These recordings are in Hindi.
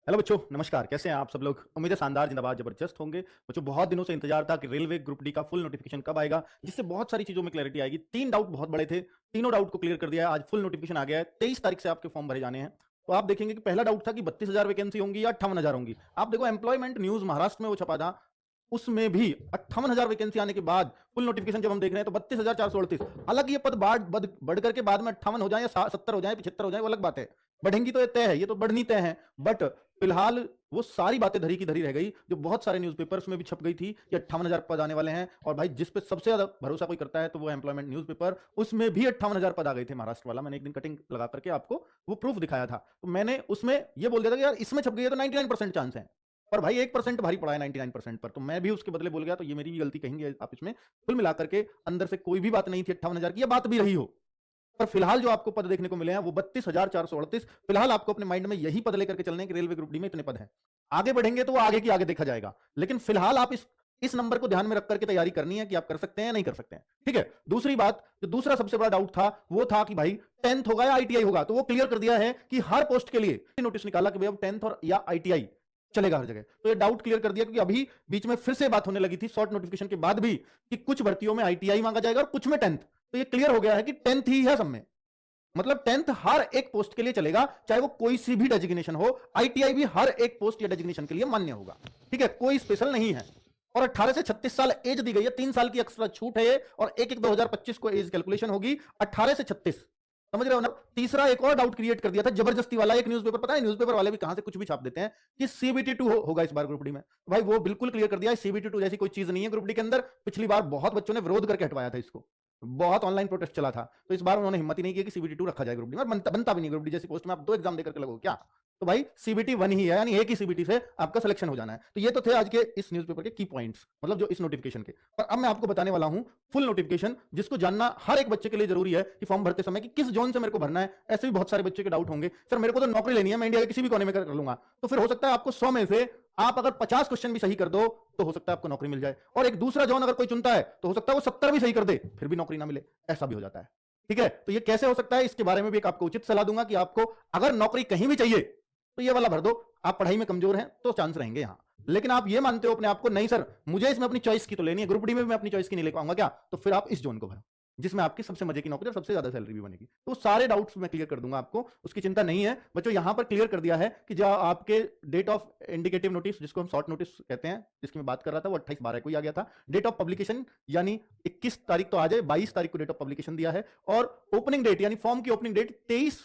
हेलो बच्चों, नमस्कार। कैसे हैं आप सब लोग? उम्मीद है शानदार, जिंदाबाद, जबरदस्त होंगे। बच्चों, बहुत दिनों से इंतजार था कि रेलवे ग्रुप डी का फुल नोटिफिकेशन कब आएगा, जिससे बहुत सारी चीजों में क्लैरिटी आएगी। 3 डाउट बहुत बड़े थे, तीनों डाउट को क्लियर कर दिया है। आज फुल नोटिफिकेशन आ गया है। 23 तारीख से आपके फॉर्म भरे जाने हैं। तो आप देखेंगे कि पहला डाउट था कि 32,000 वैकेंसी होंगी या 58,000 होंगी। आप देखो, एम्प्लॉयमेंट न्यूज महाराष्ट्र में वो छपा था, उसमें भी 58,000 वैकेंसी आने के बाद फुल नोटिफिकेशन जब हम देख रहे हैं तो 32,438। हालांकि ये पद बढ़ करके बाद में 58 हो जाए या 70 हो जाए, 75 हो जाए, वो अलग बात है। बढ़ेंगी तो ये तय है, ये तो बढ़नी तय है। बट फिलहाल वो सारी बातें धरी की धरी रह गई, जो बहुत सारे न्यूज़पेपर्स में भी छप गई थी कि 58,000 पद आने वाले हैं। और भाई, जिस पे सबसे ज्यादा भरोसा कोई करता है तो वो एम्प्लॉयमेंट न्यूज़पेपर, उसमें भी 58,000 पद आ गए थे। महाराष्ट्र वाला, मैंने एक दिन कटिंग लगा करके आपको वो प्रूफ दिखाया था। तो मैंने उसमें ये बोल दिया था कि यार इसमें छप गई है तो 99% चांस है। पर भाई 1% भारी पड़ा है 99% पर, तो मैं भी उसके बदले बोल गया। तो ये मेरी भी गलती कहेंगे आप इसमें। कुल मिलाकर के अंदर से कोई भी बात नहीं थी 58,000 की, या बात भी रही हो। पर फिलहाल जो आपको पद देखने को मिले हैं वो 32,438। फिलहाल आपको अपने माइंड में यही पद लेकर के चलने हैं कि रेलवे ग्रुप डी में इतने पद हैं। आगे बढ़ेंगे तो वो आगे की आगे देखा जाएगा, लेकिन फिलहाल आप इस नंबर को ध्यान में रख करके तैयारी करनी है कि आप कर सकते हैं या नहीं कर सकते हैं। ठीक है। दूसरी बात, जो दूसरा सबसे बड़ा डाउट था वो था कि भाई 10th होगा या आईटीआई होगा। तो वो क्लियर कर दिया है कि हर पोस्ट के लिए नोटिस निकाला कि भाई अब 10th और या आईटीआई चलेगा हर जगह। तो ये डाउट क्लियर कर दिया, क्योंकि अभी बीच में फिर से बात होने लगी थी शॉर्ट नोटिफिकेशन के बाद भी कि कुछ भर्तियों में आईटीआई मांगा जाएगा और कुछ में 10th। तो ये क्लियर हो गया है कि 10th ही है सब में। मतलब 10th हर एक पोस्ट के लिए चलेगा, चाहे वो कोई सी भी डेजिग्नेशन हो। आईटीआई भी हर एक पोस्ट या डेजिग्नेशन के लिए मान्य होगा। ठीक है, कोई स्पेशल नहीं है। और 18 से 36 साल एज दी गई है, 3 साल की एक्स्ट्रा छूट है ये। और 1/1/2025 को एज कैलकुलेशन होगी 18 से 36। समझ रहे हो ना? तीसरा एक और डाउट क्रिएट कर दिया था जबरदस्ती वाला एक न्यूज़पेपर। पता है न्यूज़पेपर वाले भी कहां से कुछ भी छाप देते हैं कि सीबीटी 2 होगा इस बार ग्रुप डी में। भाई वो बिल्कुल क्लियर कर दिया है, सीबीटी 2 जैसी कोई चीज नहीं है ग्रुप डी के अंदर। पिछली बार बहुत बच्चों ने विरोध करके हटवाया था इसको, बहुत ऑनलाइन प्रोटेस्ट चला था। तो इस बार उन्होंने हिम्मत ही नहीं की कि सीबीटी 2 रखा जाए ग्रुप डी में। बनता भी नहीं ग्रुप डी जैसी पोस्ट में आप 2 एग्जाम देकर के लगो क्या? तो भाई सीबीटी 1 ही है, यानी एक ही सीबीटी से आपका सिलेक्शन हो जाना है। तो ये तो थे आज के इस न्यूज़पेपर के की पॉइंट्स, मतलब जो इस नोटिफिकेशन के। पर अब मैं आपको बताने वाला हूं फुल नोटिफिकेशन, जिसको जानना हर एक बच्चे के लिए जरूरी है कि फॉर्म भरते समय कि किस जोन से मेरे को भरना है। ऐसे भी बहुत सारे बच्चे के डाउट होंगे, सर मेरे को तो नौकरी लेनी है, मैं इंडिया के किसी भी कोने में कर लूंगा। तो फिर हो सकता है आपको 100 में से आप अगर 50 क्वेश्चन भी सही कर दो तो हो सकता है आपको नौकरी मिल जाए। और एक दूसरा जोन अगर कोई चुनता है तो हो सकता है वो 70 भी सही कर दे, फिर भी नौकरी ना मिले। ऐसा भी हो जाता है। ठीक है, तो ये कैसे हो सकता है, इसके बारे में भी एक आपको उचित सलाह दूंगा कि आपको अगर नौकरी कहीं भी चाहिए तो ये वाला भर दो। आप पढ़ाई में कमजोर हैं तो चांस रहेंगे यहां। लेकिन आप ये मानते हो अपने आप को, नहीं सर मुझे इसमें अपनी चॉइस की तो लेनी है, ग्रुप डी में भी मैं अपनी चॉइस की नहीं ले पाऊंगा क्या? तो फिर आप इस जोन को भरो जिसमें आपकी सबसे मजे की नौकरी और सबसे ज्यादा सैलरी भी बनेगी। तो सारे डाउट्स मैं क्लियर कर दूंगा आपको, उसकी चिंता नहीं है बच्चों। यहां पर क्लियर कर दिया है कि जो आपके डेट ऑफ इंडिकेटिव नोटिस, जिसको हम शॉर्ट नोटिस कहते हैं, जिसकी मैं बात कर रहा था, वो 28/12 को ही आ गया था। डेट ऑफ पब्लिकेशन यानी 21 तारीख तो आ जाए, 22 तारीख को डेट ऑफ पब्लिकेशन दिया है। और ओपनिंग डेट यानी फॉर्म की ओपनिंग डेट 23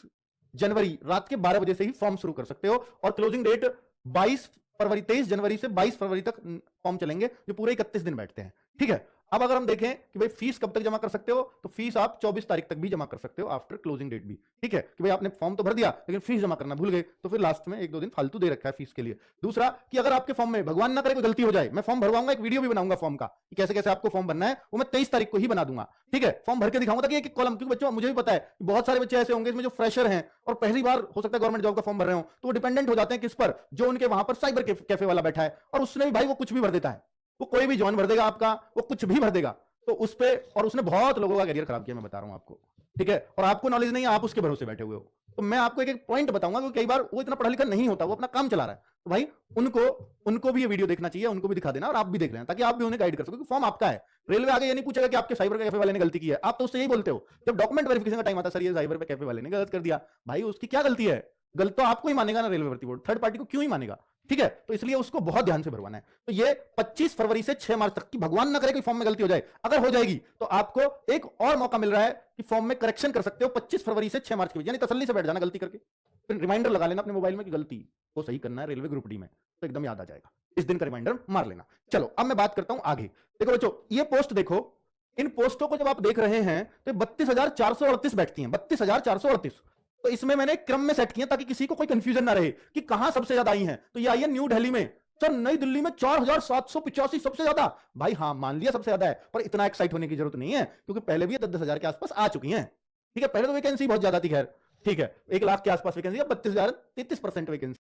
जनवरी रात के 12 बजे से ही फॉर्म शुरू कर सकते हो। और क्लोजिंग डेट 22 फरवरी, 23 जनवरी से 22 फरवरी तक फॉर्म चलेंगे, जो पूरे 31 दिन बैठते हैं। ठीक है। अब अगर हम देखें कि भाई फीस कब तक जमा कर सकते हो, तो फीस आप 24 तारीख तक भी जमा कर सकते हो आफ्टर क्लोजिंग डेट भी। ठीक है, कि भाई आपने फॉर्म तो भर दिया लेकिन फीस जमा करना भूल गए, तो फिर लास्ट में 1-2 दिन फालतू दे रखा है फीस के लिए। दूसरा कि अगर आपके फॉर्म में भगवान ना करे कोई गलती हो जाए, मैं फॉर्म भरवाऊंगा, एक वीडियो भी बनाऊंगा फॉर्म का कि कैसे कैसे आपको फॉर्म भरना है, वो मैं 23 तारीख को ही बना दूंगा। ठीक है, फॉर्म भर के दिखाऊंगा ताकि एक कॉलम, क्योंकि बच्चों मुझे भी पता है कि बहुत सारे बच्चे ऐसे होंगे इसमें जो फ्रेशर हैं और पहली बार हो सकता है गवर्नमेंट जॉब का फॉर्म भर रहे हो, तो वो डिपेंडेंट हो जाते हैं किस पर? जो उनके वहां पर साइबर कैफे वाला बैठा है और उसने भी भाई वो कुछ भी भर देता है, वो कोई भी जॉइन भर देगा आपका, वो कुछ भी भर देगा। तो उस पे, और उसने बहुत लोगों का करियर खराब किया, मैं बता रहा हूं आपको। ठीक है, और आपको नॉलेज नहीं है, आप उसके भरोसे बैठे हुए हो। तो मैं आपको एक एक पॉइंट बताऊंगा, क्योंकि कई बार वो इतना पढ़ा लिखा नहीं होता, वो अपना काम चला रहा है। तो भाई उनको भी ये वीडियो देखना चाहिए, उनको भी दिखा देना और आप भी देख लेना, ताकि आप भी उन्हें गाइड कर सको, क्योंकि फॉर्म आपका है। रेलवे आगे ये नहीं पूछेगा कि आपके साइबर कैफे वाले ने गलती की है, आप तो उससे यही बोलते हो जब डॉक्यूमेंट वेरिफिकेशन का टाइम आता है, सर ये साइबर कैफे वाले ने गलत कर दिया। भाई उसकी क्या गलती है? गलत तो आपको ही मानेगा ना रेलवे भर्ती बोर्ड, थर्ड पार्टी को क्यों ही मानेगा? ठीक है, तो इसलिए उसको बहुत ध्यान से भरवाना है। तो ये 25 फरवरी से 6 मार्च तक की, भगवान ना करे कोई फॉर्म में गलती हो जाए, अगर हो जाएगी तो आपको एक और मौका मिल रहा है कि फॉर्म में करेक्शन कर सकते हो 25 फरवरी से 6 मार्च के बीच, यानी तसल्ली से बैठ जाना गलती करके, फिर रिमाइंडर लगा लेना अपने मोबाइल में कि गलती को सही करना है रेलवे ग्रुप डी में, तो एकदम याद आ जाएगा। इस दिन का रिमाइंडर मार लेना। चलो अब मैं बात करता हूं आगे। देखो बच्चों, ये पोस्ट देखो, इन पोस्टों को जब आप देख रहे हैं तो 32,438 बैठती हैं, 32,438। तो इसमें मैंने क्रम में सेट किया ताकि किसी को कोई कंफ्यूजन ना रहे कि कहां सबसे ज्यादा आई हैं। तो ये आई है न्यू दिल्ली में। सर नई दिल्ली में 4,785 सबसे ज्यादा। भाई हाँ, मान लिया सबसे ज्यादा है, पर इतना एक्साइट होने की जरूरत नहीं है, क्योंकि पहले भी 10,000 के आसपास आ चुकी हैं। ठीक है, पहले तो वैकेंसी बहुत ज्यादा थी, खैर ठीक है, 1 लाख के आसपास वैकेंसी है, 32,000, 33% वैकेंसी